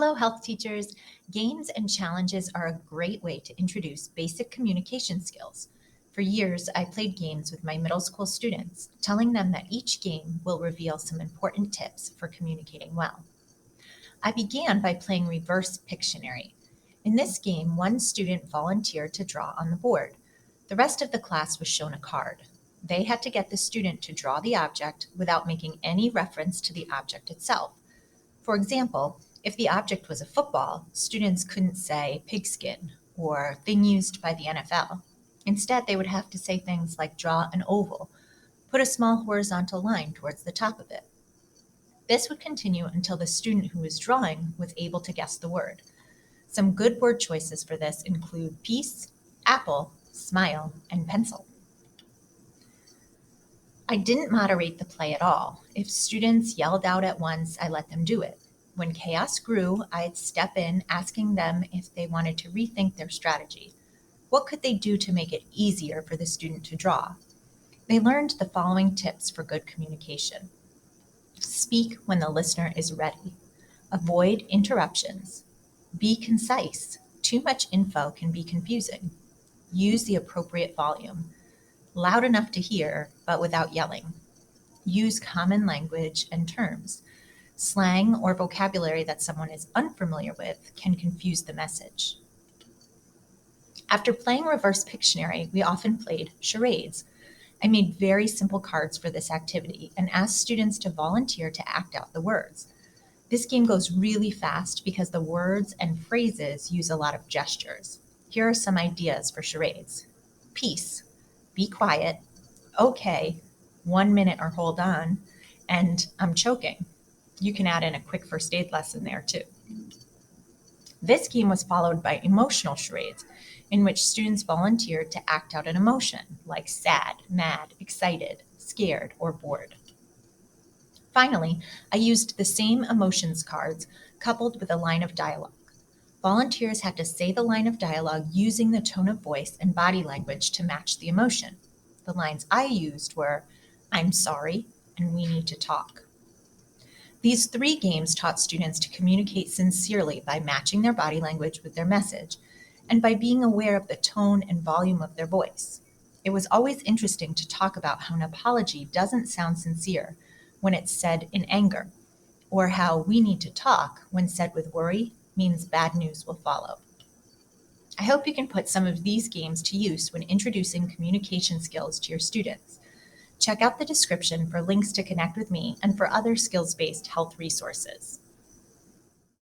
Hello, health teachers. Games and challenges are a great way to introduce basic communication skills. For years, I played games with my middle school students, telling them that each game will reveal some important tips for communicating well. I began by playing reverse Pictionary. In this game, one student volunteered to draw on the board. The rest of the class was shown a card. They had to get the student to draw the object without making any reference to the object itself. For example, if the object was a football, students couldn't say pigskin or thing used by the NFL. Instead, they would have to say things like draw an oval, put a small horizontal line towards the top of it. This would continue until the student who was drawing was able to guess the word. Some good word choices for this include piece, apple, smile, and pencil. I didn't moderate the play at all. If students yelled out at once, I let them do it. When chaos grew, I'd step in, asking them if they wanted to rethink their strategy. What could they do to make it easier for the student to draw? They learned the following tips for good communication. Speak when the listener is ready. Avoid interruptions. Be concise. Too much info can be confusing. Use the appropriate volume. Loud enough to hear, but without yelling. Use common language and terms. Slang or vocabulary that someone is unfamiliar with can confuse the message. After playing reverse Pictionary, we often played charades. I made very simple cards for this activity and asked students to volunteer to act out the words. This game goes really fast because the words and phrases use a lot of gestures. Here are some ideas for charades. Peace, be quiet, okay, 1 minute or hold on, and I'm choking. You can add in a quick first aid lesson there too. This game was followed by emotional charades, in which students volunteered to act out an emotion, like sad, mad, excited, scared, or bored. Finally, I used the same emotions cards coupled with a line of dialogue. Volunteers had to say the line of dialogue using the tone of voice and body language to match the emotion. The lines I used were, I'm sorry, and we need to talk. These 3 games taught students to communicate sincerely by matching their body language with their message and by being aware of the tone and volume of their voice. It was always interesting to talk about how an apology doesn't sound sincere when it's said in anger, or how we need to talk when said with worry means bad news will follow. I hope you can put some of these games to use when introducing communication skills to your students. Check out the description for links to connect with me and for other skills-based health resources.